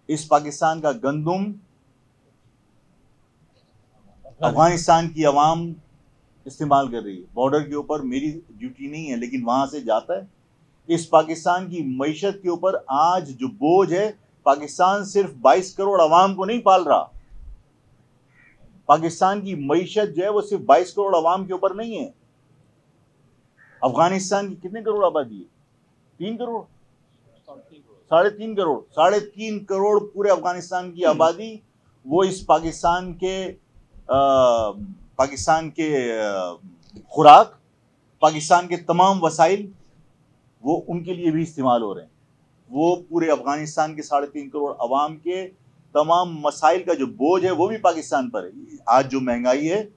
इस पाकिस्तान का गंदुम अफगानिस्तान की आवाम इस्तेमाल कर रही है। बॉर्डर के ऊपर मेरी ड्यूटी नहीं है, लेकिन वहां से जाता है। इस पाकिस्तान की मईशत के ऊपर आज जो बोझ है, पाकिस्तान सिर्फ 22 करोड़ आवाम को नहीं पाल रहा। पाकिस्तान की मईशत जो है वो सिर्फ 22 करोड़ आवाम के ऊपर नहीं है। अफगानिस्तान की कितने करोड़ आबादी है? 3 करोड़, 3.5 करोड़, 3.5 करोड़ पूरे अफगानिस्तान की आबादी वो इस पाकिस्तान के खुराक, पाकिस्तान के तमाम वसाइल वो उनके लिए भी इस्तेमाल हो रहे हैं। वो पूरे अफगानिस्तान के 3.5 करोड़ अवाम के तमाम मसाइल का जो बोझ है वो भी पाकिस्तान पर है। आज जो महंगाई है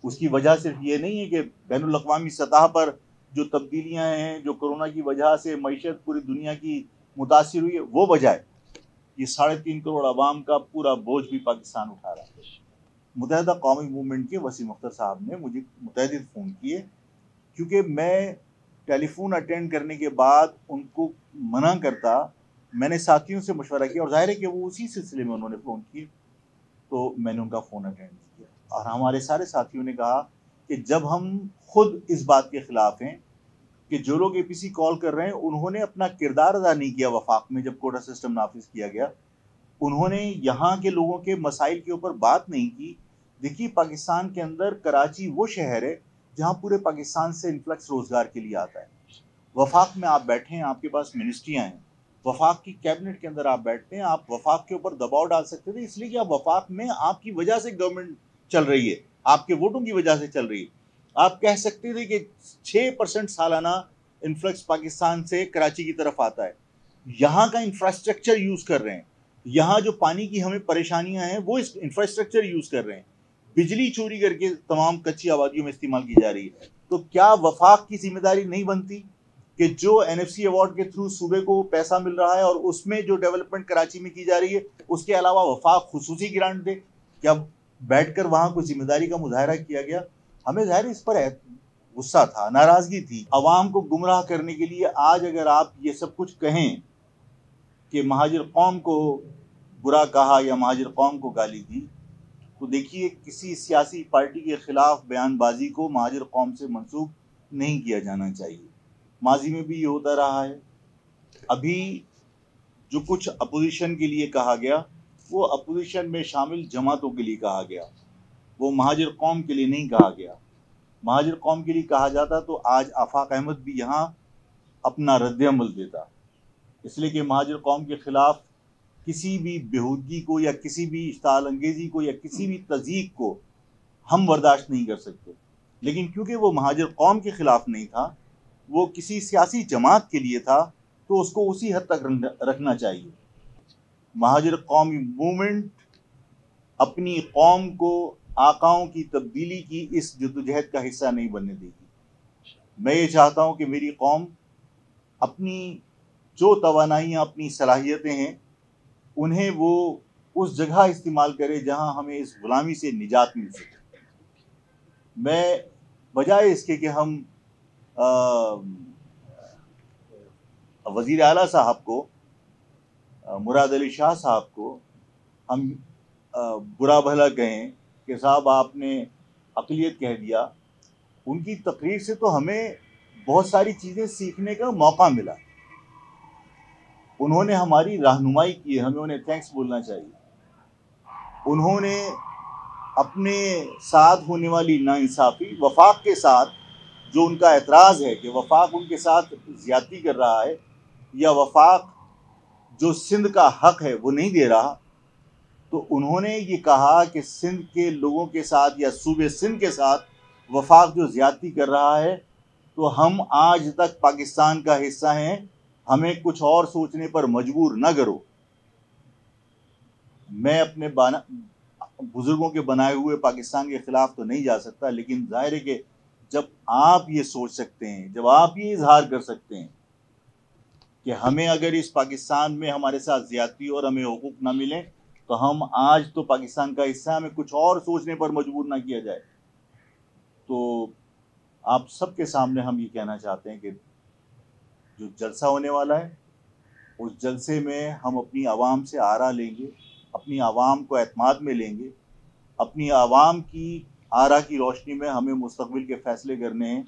उसकी वजह सिर्फ ये नहीं है कि बैनुल अक़वामी सतह पर जो तब्दीलियां हैं, जो कोरोना की वजह से मईशत पूरी दुनिया की मुतासिर हुई है, वो वजह है। ये 3.5 करोड़ अवाम का पूरा बोझ भी पाकिस्तान उठा रहा है। मुत्तहिदा कौमी मूवमेंट के वसीम अख्तर साहब ने मुझे मुतअद्दिद फ़ोन किए, क्योंकि मैं टेलीफोन अटेंड करने के बाद उनको मना करता। मैंने साथियों से मशवरा किया और जाहिर है कि वो उसी सिलसिले में उन्होंने फ़ोन किए, तो मैंने उनका फ़ोन अटेंड किया। और हमारे सारे साथियों ने कहा कि जब हम खुद इस बात के ख़िलाफ़ हैं कि जो लोग एपीसी कॉल कर रहे हैं उन्होंने अपना किरदार अदा नहीं किया वफाक में जब कोटा सिस्टम नाफिज किया गया। उन्होंने यहाँ के लोगों के मसाइल के ऊपर बात नहीं की। देखिए, पाकिस्तान के अंदर कराची वो शहर है जहाँ पूरे पाकिस्तान से इन्फ्लक्स रोजगार के लिए आता है। वफाक में आप बैठे हैं, आपके पास मिनिस्ट्रियाँ हैं, वफाक की कैबिनेट के अंदर आप बैठते हैं, आप वफाक के ऊपर दबाव डाल सकते थे, इसलिए कि आप वफाक में आपकी वजह से गवर्नमेंट चल रही है, आपके वोटों की वजह से चल रही है। आप कह सकते थे कि 6% सालाना इन्फ्लक्स पाकिस्तान से कराची की तरफ आता है। यहाँ का इंफ्रास्ट्रक्चर यूज कर रहे हैं, यहाँ जो पानी की हमें परेशानियां हैं वो इस इंफ्रास्ट्रक्चर यूज कर रहे हैं, बिजली चोरी करके तमाम कच्ची आबादियों में इस्तेमाल की जा रही है। तो क्या वफाक की जिम्मेदारी नहीं बनती कि जो एनएफसी अवार्ड के थ्रू सूबे को पैसा मिल रहा है और उसमें जो डेवलपमेंट कराची में की जा रही है उसके अलावा वफाक खुसूसी ग्रांट दे? क्या बैठकर वहां कोई जिम्मेदारी का मुजाहरा किया गया? हमें जाहिर इस पर गुस्सा था, नाराजगी थी। अवाम को गुमराह करने के लिए आज अगर आप ये सब कुछ कहें कि महाजिर कौम को बुरा कहा या महाजिर कौम को गाली दी, तो देखिए, किसी सियासी पार्टी के खिलाफ बयानबाजी को महाजिर कौम से मंसूब नहीं किया जाना चाहिए। माजी में भी ये होता रहा है। अभी जो कुछ अपोजिशन के लिए कहा गया वो अपोजिशन में शामिल जमातों के लिए कहा गया, वो महाजिर कौम के लिए नहीं कहा गया। महाजिर कौम के लिए कहा जाता तो आज आफाक अहमद भी यहाँ अपना रद्द-ए-अमल देता। इसलिए कि महाजिर कौम के खिलाफ किसी भी बेहूदगी को या किसी भी इश्ताल अंगेजी को या किसी भी तज़ीक को हम बर्दाश्त नहीं कर सकते। लेकिन क्योंकि वो महाजिर कौम के खिलाफ नहीं था, वो किसी सियासी जमात के लिए था, तो उसको उसी हद तक रखना चाहिए। महाजिर कौमी मूवमेंट अपनी कौम को आकाओं की तब्दीली की इस जद्दोजहद का हिस्सा नहीं बनने देगी। मैं ये चाहता हूँ कि मेरी कौम अपनी जो तवानाइयाँ, अपनी सलाहियतें हैं, उन्हें वो उस जगह इस्तेमाल करे जहाँ हमें इस गुलामी से निजात मिल सके। मैं बजाय इसके कि हम वज़ीर आला साहब को, मुराद अली शाह साहब को हम बुरा भला कहें कि साहब आपने अक़लियत कह दिया, उनकी तकरीर से तो हमें बहुत सारी चीज़ें सीखने का मौका मिला। उन्होंने हमारी रहनुमाई की, हमें उन्हें थैंक्स बोलना चाहिए। उन्होंने अपने साथ होने वाली नाइंसाफ़ी, वफाक के साथ जो उनका एतराज़ है कि वफाक उनके साथ ज़्यादती कर रहा है या वफाक जो सिंध का हक़ है वो नहीं दे रहा, तो उन्होंने ये कहा कि सिंध के लोगों के साथ या सूबे सिंध के साथ वफाक जो ज़्यादती कर रहा है, तो हम आज तक पाकिस्तान का हिस्सा हैं, हमें कुछ और सोचने पर मजबूर न करो। मैं अपने बुजुर्गों के बनाए हुए पाकिस्तान के खिलाफ तो नहीं जा सकता, लेकिन जाहिर है कि जब आप ये सोच सकते हैं, जब आप ये इजहार कर सकते हैं कि हमें अगर इस पाकिस्तान में हमारे साथ ज्यादती और हमें हुकूक ना मिले तो हम आज तो पाकिस्तान का हिस्सा, हमें कुछ और सोचने पर मजबूर ना किया जाए। तो आप सबके सामने हम ये कहना चाहते हैं कि जो जलसा होने वाला है उस जलसे में हम अपनी आवाम से आरा लेंगे, अपनी आवाम को एतमाद में लेंगे, अपनी आवाम की आरा की रोशनी में हमें मुस्तकबिल के फ़ैसले करने हैं